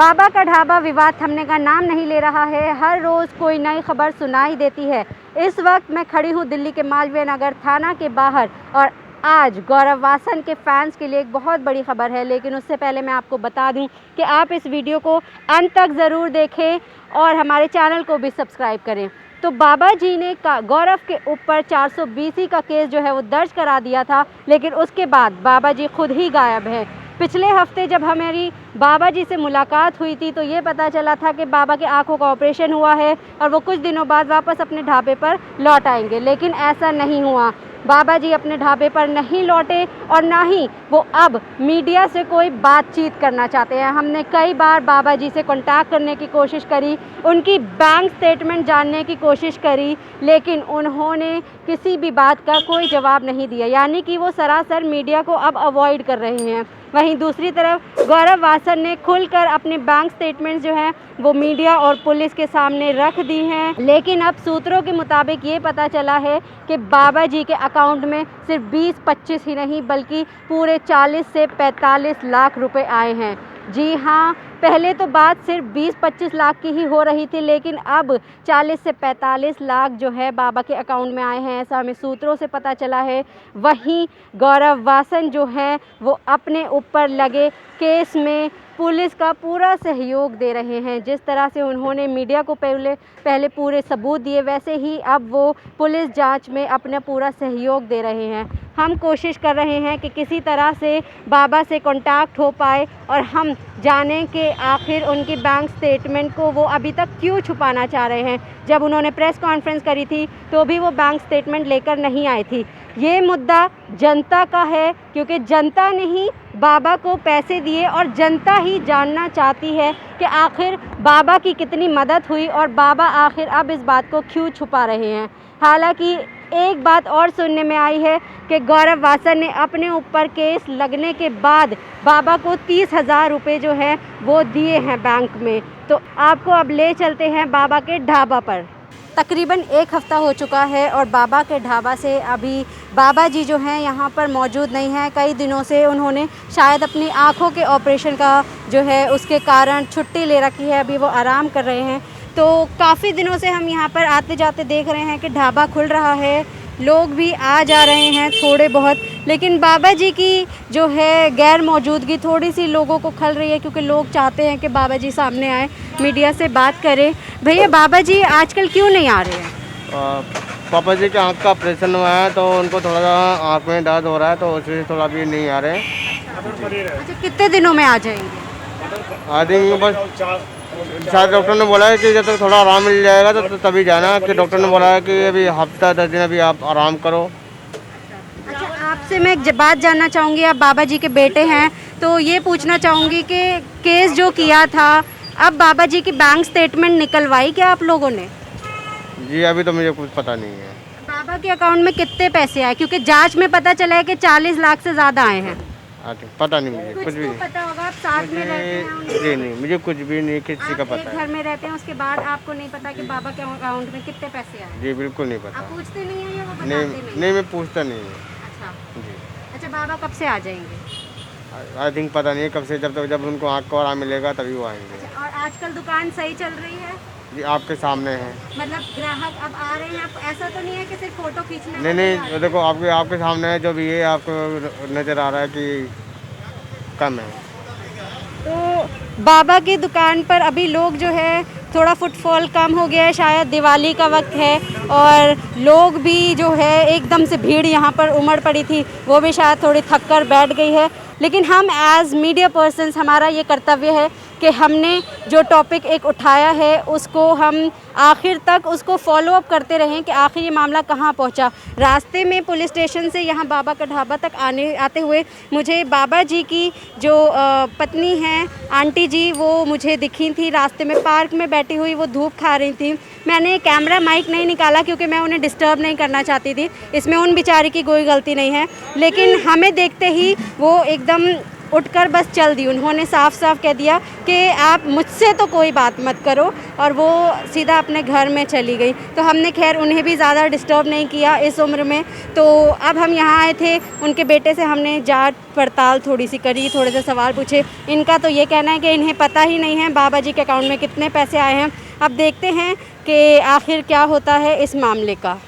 बाबा का ढाबा विवाद थमने का नाम नहीं ले रहा है। हर रोज़ कोई नई खबर सुनाई देती है। इस वक्त मैं खड़ी हूँ दिल्ली के मालवीय नगर थाना के बाहर और आज गौरव वासन के फैंस के लिए एक बहुत बड़ी खबर है। लेकिन उससे पहले मैं आपको बता दूं कि आप इस वीडियो को अंत तक ज़रूर देखें और हमारे चैनल को भी सब्सक्राइब करें। तो बाबा जी ने गौरव के ऊपर 420 का केस जो है वो दर्ज करा दिया था, लेकिन उसके बाद बाबा जी खुद ही गायब हैं। पिछले हफ्ते जब हमारी बाबा जी से मुलाकात हुई थी तो ये पता चला था कि बाबा के आंखों का ऑपरेशन हुआ है और वो कुछ दिनों बाद वापस अपने ढाबे पर लौट आएंगे, लेकिन ऐसा नहीं हुआ। बाबा जी अपने ढाबे पर नहीं लौटे और ना ही वो अब मीडिया से कोई बातचीत करना चाहते हैं। हमने कई बार बाबा जी से कांटेक्ट करने की कोशिश करी, उनकी बैंक स्टेटमेंट जानने की कोशिश करी, लेकिन उन्होंने किसी भी बात का कोई जवाब नहीं दिया, यानी कि वो सरासर मीडिया को अब अवॉइड कर रहे हैं। वहीं दूसरी तरफ गौरव वासन ने खुलकर अपने बैंक स्टेटमेंट्स जो हैं वो मीडिया और पुलिस के सामने रख दी हैं। लेकिन अब सूत्रों के मुताबिक ये पता चला है कि बाबा जी के अकाउंट में सिर्फ 20-25 ही नहीं बल्कि पूरे 40 से 45 लाख रुपए आए हैं। जी हाँ, पहले तो बात सिर्फ 20-25 लाख की ही हो रही थी, लेकिन अब 40 से 45 लाख जो है बाबा के अकाउंट में आए हैं, ऐसा हमें सूत्रों से पता चला है। वहीं गौरव वासन जो है वो अपने ऊपर लगे केस में पुलिस का पूरा सहयोग दे रहे हैं। जिस तरह से उन्होंने मीडिया को पहले पूरे सबूत दिए, वैसे ही अब वो पुलिस जांच में अपना पूरा सहयोग दे रहे हैं। हम कोशिश कर रहे हैं कि किसी तरह से बाबा से कांटेक्ट हो पाए और हम जानें कि आखिर उनकी बैंक स्टेटमेंट को वो अभी तक क्यों छुपाना चाह रहे हैं। जब उन्होंने प्रेस कॉन्फ्रेंस करी थी तो भी वो बैंक स्टेटमेंट लेकर नहीं आई थी। ये मुद्दा जनता का है, क्योंकि जनता ने ही बाबा को पैसे दिए और जनता ही जानना चाहती है कि आखिर बाबा की कितनी मदद हुई और बाबा आखिर अब इस बात को क्यों छुपा रहे हैं। हालांकि एक बात और सुनने में आई है कि गौरव वासन ने अपने ऊपर केस लगने के बाद बाबा को 30,000 रुपये जो है वो दिए हैं बैंक में। तो आपको अब ले चलते हैं बाबा के ढाबा पर। तकरीबन एक हफ़्ता हो चुका है और बाबा के ढाबा से अभी बाबा जी जो हैं यहाँ पर मौजूद नहीं हैं। कई दिनों से उन्होंने शायद अपनी आँखों के ऑपरेशन का जो है उसके कारण छुट्टी ले रखी है, अभी वो आराम कर रहे हैं। तो काफ़ी दिनों से हम यहाँ पर आते जाते देख रहे हैं कि ढाबा खुल रहा है, लोग भी आ जा रहे हैं थोड़े बहुत, लेकिन बाबा जी की जो है गैर मौजूदगी थोड़ी सी लोगों को खल रही है, क्योंकि लोग चाहते हैं कि बाबा जी सामने आए, मीडिया से बात करें। भैया, बाबा जी आजकल क्यों नहीं आ रहे हैं? पापा जी के आँख का ऑपरेशन हुआ है तो उनको थोड़ा सा आँख में दर्द हो रहा है, तो उससे थोड़ा भी नहीं आ रहे हैं। अच्छा, कितने दिनों में आ जाएंगे? आ जाएंगे बस। शायद डॉक्टर ने बोला है कि जब तक थोड़ा आराम मिल जाएगा तो तभी जाना, कि डॉक्टर ने बोला है कि अभी हफ्ता 10 दिन अभी आप आराम करो। अच्छा, आपसे मैं एक बात जानना चाहूँगी, आप बाबा जी के बेटे हैं तो ये पूछना चाहूँगी कि केस जो किया था, अब बाबा जी की बैंक स्टेटमेंट निकलवाई क्या आप लोगों ने? जी अभी तो मुझे कुछ पता नहीं है। बाबा के अकाउंट में कितने पैसे आए? क्योंकि जांच में पता चला है कि 40 लाख से ज़्यादा आए हैं। पता नहीं मुझे कुछ भी तो पता होगा, आप साथ में रहते हैं। जी नहीं, मुझे कुछ भी नहीं, किसी का पता है। घर में रहते हैं, उसके बाद आपको नहीं पता कि बाबा के अकाउंट में कितने पैसे आए? जी बिल्कुल नहीं पता। आप पूछते नहीं हैं या वो बताते नहीं, मैं पूछता नहीं हूँ। अच्छा जी। अच्छा, बाबा कब से आ जाएंगे? आई थिंक पता नहीं कब से, जब उनको आँख को आराम मिलेगा तभी वो आएंगे। अच्छा, और आजकल दुकान सही चल रही है? जी आपके सामने है। मतलब ग्राहक अब आ रहे हैं, ऐसा तो नहीं है कि सिर्फ फोटो खींचने? नहीं, देखो आपके सामने है, जो भी है आपको नज़र आ रहा है कि कम है। तो बाबा की दुकान पर अभी लोग जो है थोड़ा फुटफॉल कम हो गया है, शायद दिवाली का वक्त है और लोग भी जो है एकदम से भीड़ यहाँ पर उमड़ पड़ी थी, वो भी शायद थोड़ी थक कर बैठ गई है। लेकिन हम एज़ मीडिया पर्सन्स, हमारा ये कर्तव्य है कि हमने जो टॉपिक एक उठाया है उसको हम आखिर तक उसको फॉलो अप करते रहें कि आखिर ये मामला कहाँ पहुँचा। रास्ते में पुलिस स्टेशन से यहाँ बाबा का ढाबा तक आते हुए मुझे बाबा जी की जो पत्नी हैं आंटी जी, वो मुझे दिखी थी रास्ते में पार्क में बैठी हुई, वो धूप खा रही थी। मैंने कैमरा माइक नहीं निकाला क्योंकि मैं उन्हें डिस्टर्ब नहीं करना चाहती थी, इसमें उन बेचारी की कोई गलती नहीं है, लेकिन हमें देखते ही वो एकदम उठकर बस चल दी। उन्होंने साफ साफ कह दिया कि आप मुझसे तो कोई बात मत करो, और वो सीधा अपने घर में चली गई। तो हमने खैर उन्हें भी ज़्यादा डिस्टर्ब नहीं किया इस उम्र में। तो अब हम यहाँ आए थे, उनके बेटे से हमने जांच पड़ताल थोड़ी सी करी, थोड़े से सवाल पूछे। इनका तो ये कहना है कि इन्हें पता ही नहीं है बाबा जी के अकाउंट में कितने पैसे आए हैं। अब देखते हैं कि आखिर क्या होता है इस मामले का।